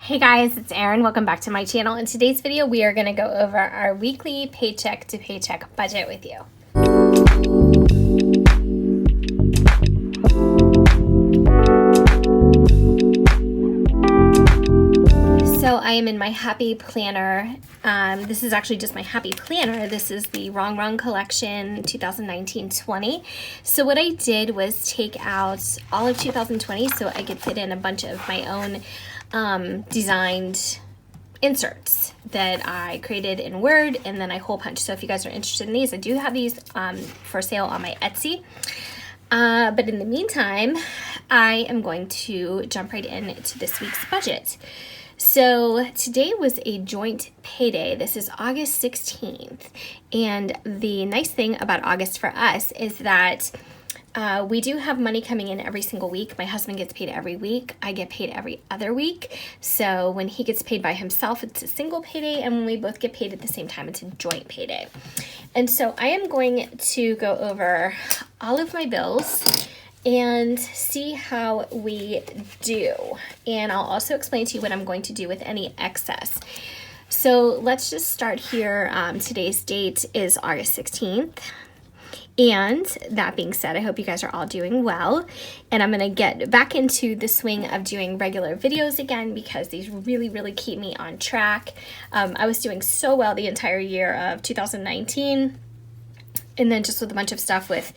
Hey guys, it's Erin. Welcome back to my channel. In today's video, we are going to go over our weekly paycheck to paycheck budget with you. So I am in my Happy Planner. This is actually just my Happy Planner. This is the Wrong Wrong Collection 2019-20. So what I did was take out all of 2020 so I could fit in a bunch of my own designed inserts that I created in Word, and then I hole punched. So if you guys are interested in these, I do have these for sale on my Etsy. But in the meantime, I am going to jump right into this week's budget. So today was a joint payday. This is August 16th. And the nice thing about August for us is that we do have money coming in every single week. My husband gets paid every week. I get paid every other week. So when he gets paid by himself, it's a single payday. And when we both get paid at the same time, it's a joint payday. And so I am going to go over all of my bills and see how we do. And I'll also explain to you what I'm going to do with any excess. So let's just start here. Today's date is August 16th. And that being said, I hope you guys are all doing well. And I'm gonna get back into the swing of doing regular videos again because these really keep me on track. I was doing so well the entire year of 2019. And then just with a bunch of stuff with,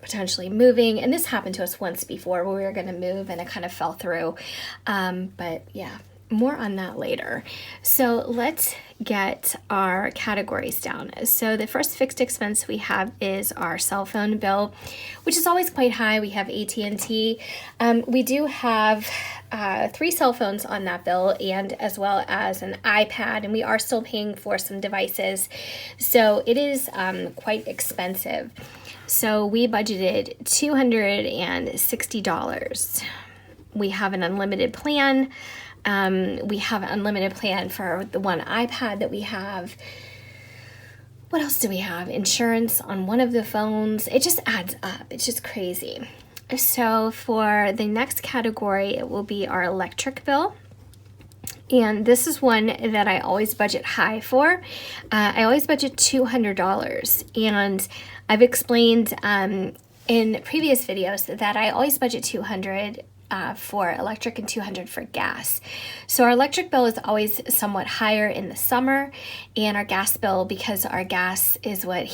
potentially moving. And this happened to us once before where we were gonna move and it kind of fell through. But yeah, more on that later. So let's get our categories down. So the first fixed expense we have is our cell phone bill, which is always quite high. We have AT&T. We do have 3 cell phones on that bill, and as well as an iPad, and we are still paying for some devices. So it is quite expensive. So we budgeted $260. We have an unlimited plan. We have an unlimited plan for the one iPad that we have. What else do we have? Insurance on one of the phones. It just adds up. It's just crazy. So for the next category, it will be our electric bill. And this is one that I always budget high for. I always budget $200. And I've explained in previous videos that I always budget $200 for electric and $200 for gas. So our electric bill is always somewhat higher in the summer, and our gas bill, because our gas is what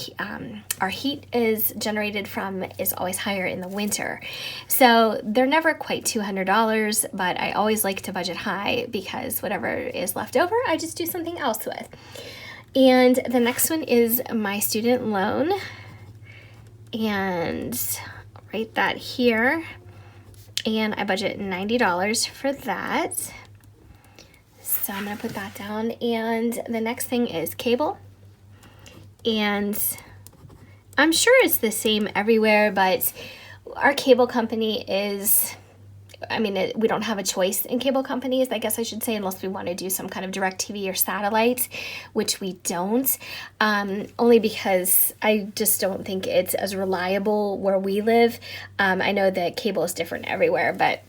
our heat is generated from, is always higher in the winter. So they're never quite $200, but I always like to budget high because whatever is left over, I just do something else with. And the next one is my student loan, and I'll write that here. And I budget $90 for that. So I'm gonna put that down. And the next thing is cable. And I'm sure it's the same everywhere, but our cable company is, we don't have a choice in cable companies, I guess I should say, unless we want to do some kind of direct TV or satellite, which we don't, only because I just don't think it's as reliable where we live. I know that cable is different everywhere, but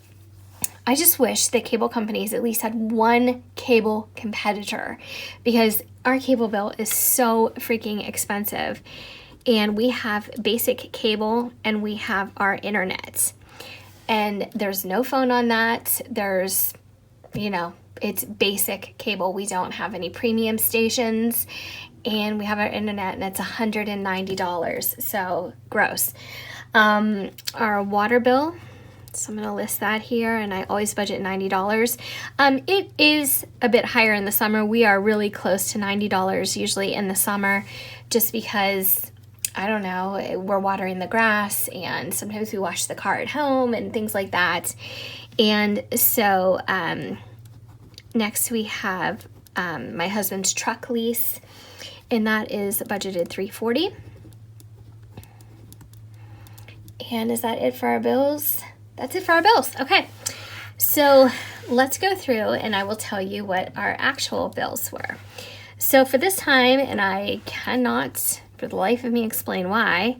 I just wish that cable companies at least had one cable competitor, because our cable bill is so freaking expensive. And we have basic cable and we have our internet. And there's no phone on that. There's, it's basic cable. We don't have any premium stations, and we have our internet, and it's $190. So gross. Our water bill. So I'm going to list that here, and I always budget $90. It is a bit higher in the summer. We are really close to $90 usually in the summer, just because, I don't know, we're watering the grass, and sometimes we wash the car at home and things like that. And so next we have my husband's truck lease, and that is budgeted $340. And is that it for our bills? That's it for our bills. Okay, so let's go through and I will tell you what our actual bills were. So for this time, and I cannot for the life of me explain why,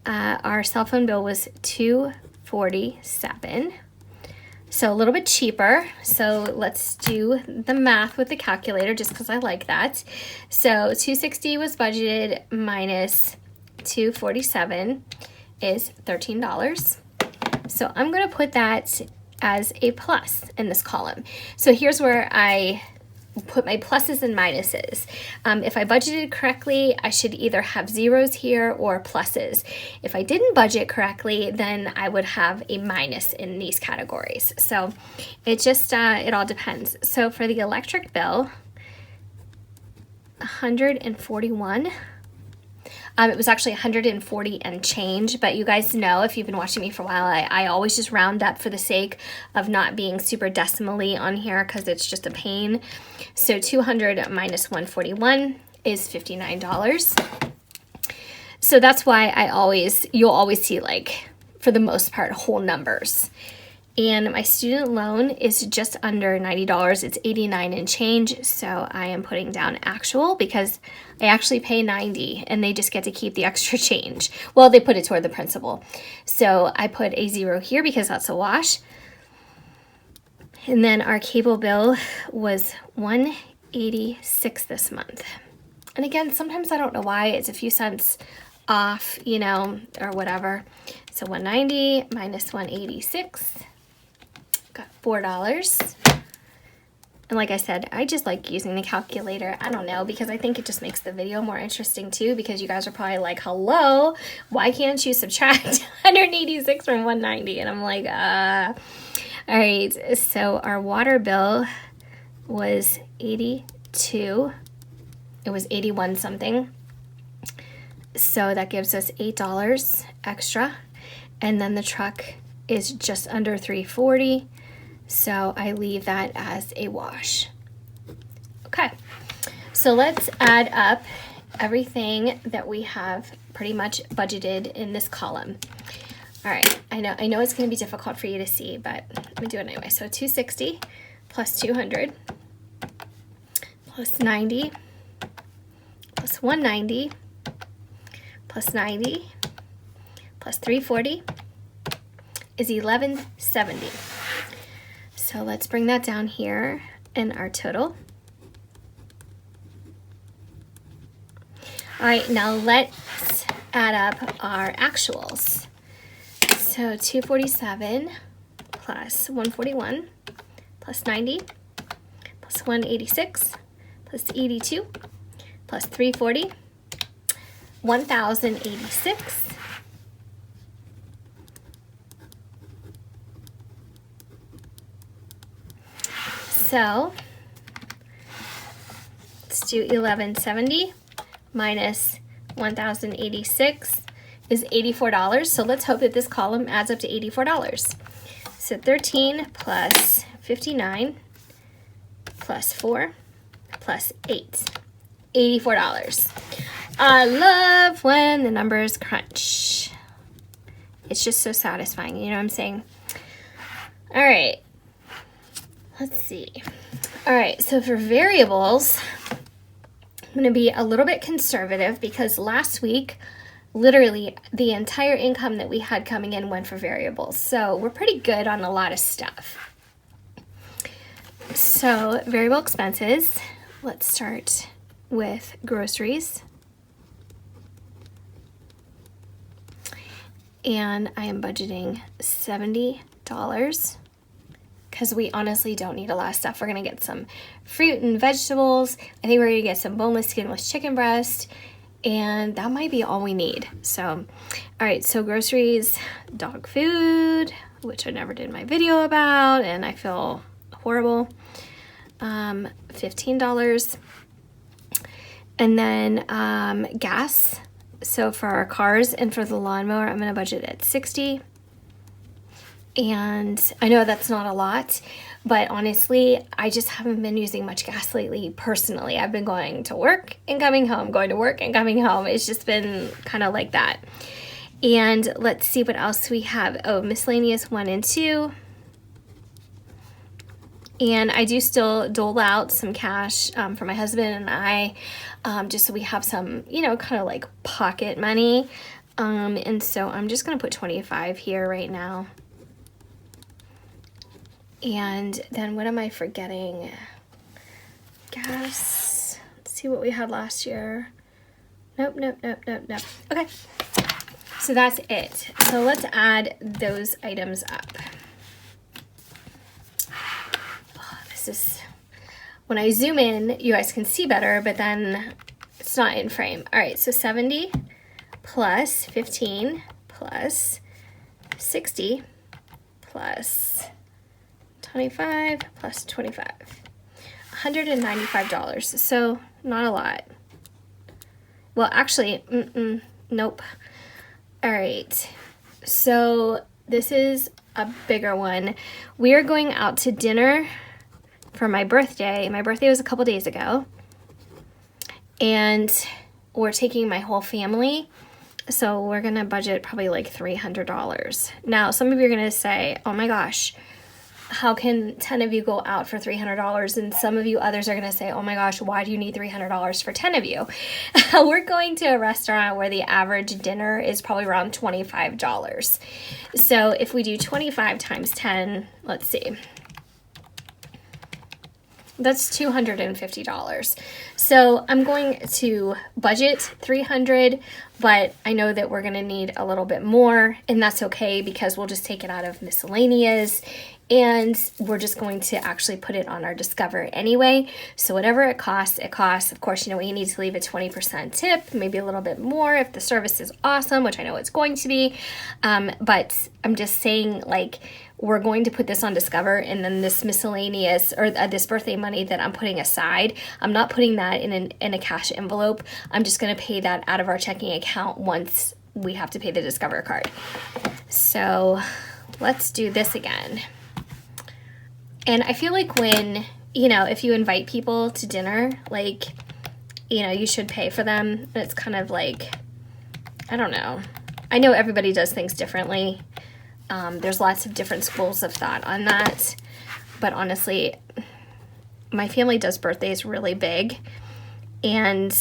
our cell phone bill was $247. So a little bit cheaper. So let's do the math with the calculator just because I like that. So 260 was budgeted minus 247 is $13. So I'm going to put that as a plus in this column. So here's where I put my pluses and minuses. If I budgeted correctly, I should either have zeros here or pluses. If I didn't budget correctly, then I would have a minus in these categories. So it just, it all depends. So for the electric bill, 141. It was actually 140 and change, but you guys know, if you've been watching me for a while, I always just round up for the sake of not being super decimally on here because it's just a pain. So 200 minus 141 is $59. So that's why you'll always see, like, for the most part, whole numbers. And my student loan is just under $90. It's 89 and change. So I am putting down actual because I actually pay 90 and they just get to keep the extra change. Well, they put it toward the principal. So I put a 0 here because that's a wash. And then our cable bill was $186 this month. And again, sometimes I don't know why it's a few cents off, you know, or whatever. So 190 minus 186. Got $4. And like I said, I just like using the calculator. I don't know, because I think it just makes the video more interesting too, because you guys are probably like, hello, why can't you subtract 186 from 190? And I'm like, all right, so our water bill was 82. It was 81 something. So that gives us $8 extra. And then the truck is just under 340. So I leave that as a wash. Okay, so let's add up everything that we have pretty much budgeted in this column. All right, I know it's gonna be difficult for you to see, but I'm gonna do it anyway. So 260 plus 200 plus 90 plus 190 plus 90 plus 340 is 1170. So let's bring that down here in our total. All right, now let's add up our actuals. So 247 plus 141 plus 90 plus 186 plus 82 plus 340, 1,086. So let's do 1170 minus 1,086 is $84. So let's hope that this column adds up to $84. So 13 plus 59 plus 4 plus 8, $84. I love when the numbers crunch. It's just so satisfying, you know what I'm saying? All right. Let's see. All right, so for variables, I'm gonna be a little bit conservative because last week, literally the entire income that we had coming in went for variables. So we're pretty good on a lot of stuff. So variable expenses, let's start with groceries. And I am budgeting $70. Because we honestly don't need a lot of stuff. We're gonna get some fruit and vegetables. I think we're gonna get some boneless, skinless chicken breast, and that might be all we need. So, all right, so groceries, dog food, which I never did my video about, and I feel horrible. $15. And then gas. So for our cars and for the lawnmower, I'm gonna budget at $60. And I know that's not a lot, but honestly, I just haven't been using much gas lately personally. I've been going to work and coming home, going to work and coming home. It's just been kind of like that. And let's see what else we have. Oh, miscellaneous 1 and 2. And I do still dole out some cash for my husband and I, just so we have some, you know, kind of like pocket money. And so I'm just gonna put 25 here right now. And then what am I forgetting? Gas. Let's see what we had last year. Nope. Okay. So that's it. So let's add those items up. Oh, this is, when I zoom in, you guys can see better, but then it's not in frame. All right, so 70 plus 15 plus 60 plus 25 plus 25. $195. So not a lot. Well, actually, nope. All right. So this is a bigger one. We are going out to dinner for my birthday. My birthday was a couple days ago. And we're taking my whole family. So we're going to budget probably like $300. Now, some of you are going to say, oh my gosh, how can 10 of you go out for $300? And some of you others are going to say, oh my gosh, why do you need $300 for 10 of you? We're going to a restaurant where the average dinner is probably around $25. So if we do 25 times 10, let's see. That's $250. So I'm going to budget $300, but I know that we're going to need a little bit more, and that's okay because we'll just take it out of miscellaneous, and we're just going to actually put it on our Discover anyway. So whatever it costs, it costs. Of course, you know, we need to leave a 20% tip, maybe a little bit more if the service is awesome, which I know it's going to be. But I'm just saying, like, we're going to put this on Discover, and then this miscellaneous or this birthday money that I'm putting aside, I'm not putting that in a cash envelope. I'm just going to pay that out of our checking account once we have to pay the Discover card. So let's do this again. And I feel like when, you know, if you invite people to dinner, like, you know, you should pay for them. It's kind of like, I don't know. I know everybody does things differently. There's lots of different schools of thought on that. But honestly, my family does birthdays really big. And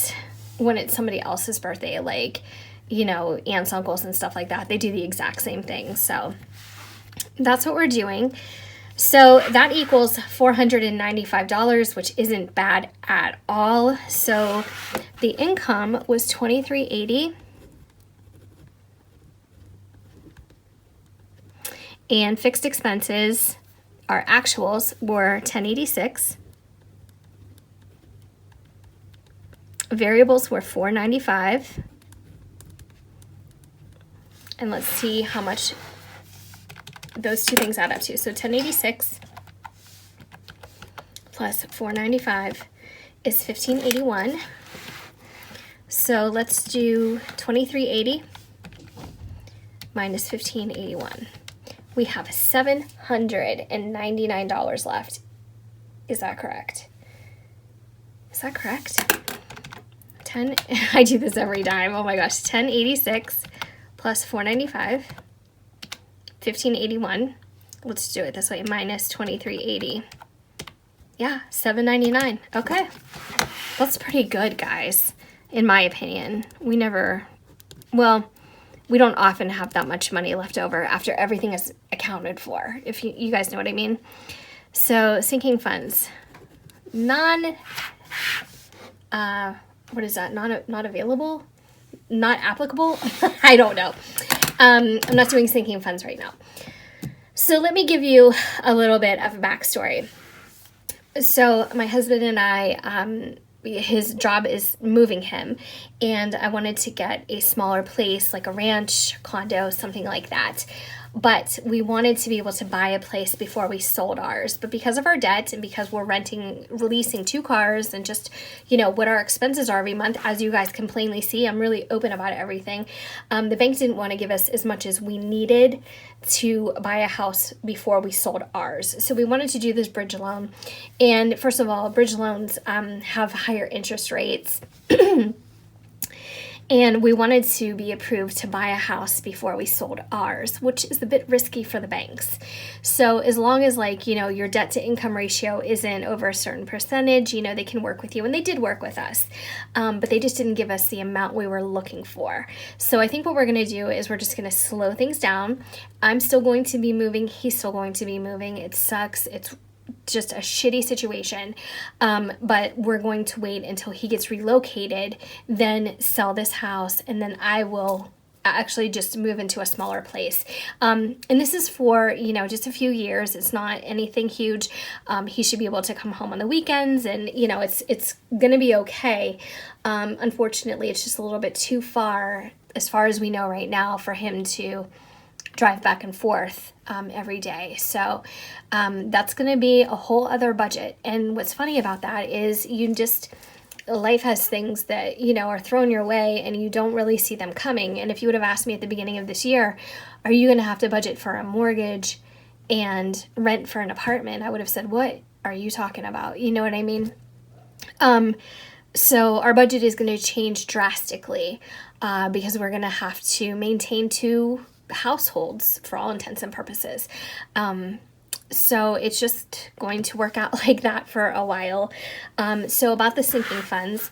when it's somebody else's birthday, like, you know, aunts, uncles, and stuff like that, they do the exact same thing. So that's what we're doing. So that equals $495, which isn't bad at all. So the income was $23.80. And fixed expenses, our actuals were $10.86. Variables were $4.95. And let's see how much those two things add up to. So $10.86 plus $4.95 is $15.81. So let's do $23.80 minus $15.81. We have $799 left. Is that correct? Is that correct? I do this every time. Oh my gosh. $10.86 plus $4.95. $15.81. Let's do it this way. Minus $23.80. Yeah, $7.99. Okay. That's pretty good, guys, in my opinion. We don't often have that much money left over after everything is accounted for, if you guys know what I mean. So sinking funds. What is that? Not available? Not applicable? I don't know. I'm not doing sinking funds right now. So let me give you a little bit of a backstory. So my husband and I, his job is moving him, and I wanted to get a smaller place, like a ranch, condo, something like that. But we wanted to be able to buy a place before we sold ours. But because of our debt and because we're leasing 2 cars and just, you know, what our expenses are every month, as you guys can plainly see, I'm really open about everything. The bank didn't want to give us as much as we needed to buy a house before we sold ours. So we wanted to do this bridge loan. And first of all, bridge loans have higher interest rates. And we wanted to be approved to buy a house before we sold ours, which is a bit risky for the banks. So as long as like, you know, your debt to income ratio isn't over a certain percentage, you know, they can work with you. And they did work with us, but they just didn't give us the amount we were looking for. So I think what we're going to do is we're just going to slow things down. I'm still going to be moving. He's still going to be moving. It sucks. It's just a shitty situation, but we're going to wait until he gets relocated, then sell this house, and then I will actually just move into a smaller place. And this is for, you know, just a few years. It's not anything huge. He should be able to come home on the weekends, and, you know, it's gonna be okay. Unfortunately, it's just a little bit too far as we know right now for him to drive back and forth every day. So that's going to be a whole other budget. And what's funny about that is life has things that, you know, are thrown your way and you don't really see them coming. And if you would have asked me at the beginning of this year, are you going to have to budget for a mortgage and rent for an apartment? I would have said, what are you talking about? You know what I mean? So our budget is going to change drastically because we're going to have to maintain 2 households for all intents and purposes. So it's just going to work out like that for a while. So about the sinking funds,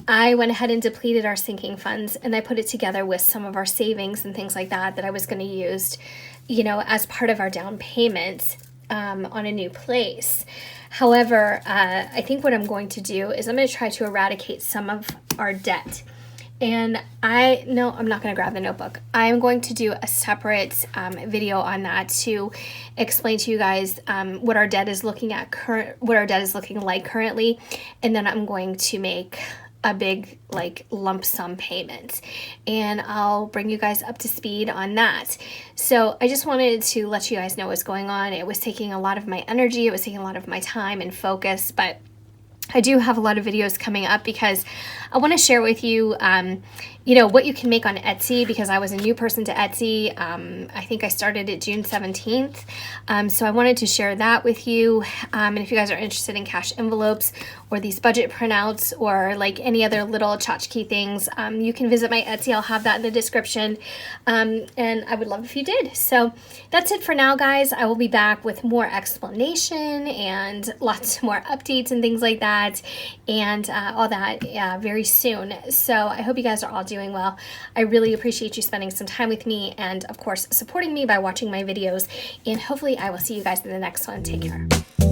I went ahead and depleted our sinking funds, and I put it together with some of our savings and things like that I was going to use, you know, as part of our down payment on a new place. However, I think what I'm going to do is I'm going to try to eradicate some of our debt. And I'm not going to grab the notebook. I'm going to do a separate video on that to explain to you guys what our debt is looking like currently, and then I'm going to make a big like lump sum payment, and I'll bring you guys up to speed on that. So I just wanted to let you guys know what's going on. It was taking a lot of my energy, it was taking a lot of my time and focus, but I do have a lot of videos coming up because I want to share with you, you know, what you can make on Etsy, because I was a new person to Etsy. I think I started it June 17th. So I wanted to share that with you. And if you guys are interested in cash envelopes or these budget printouts or like any other little tchotchke things, you can visit my Etsy. I'll have that in the description. And I would love if you did. So that's it for now, guys. I will be back with more explanation and lots more updates and things like that, and all that very soon. So I hope you guys are all doing well. I really appreciate you spending some time with me and, of course, supporting me by watching my videos. And hopefully I will see you guys in the next one. Take care.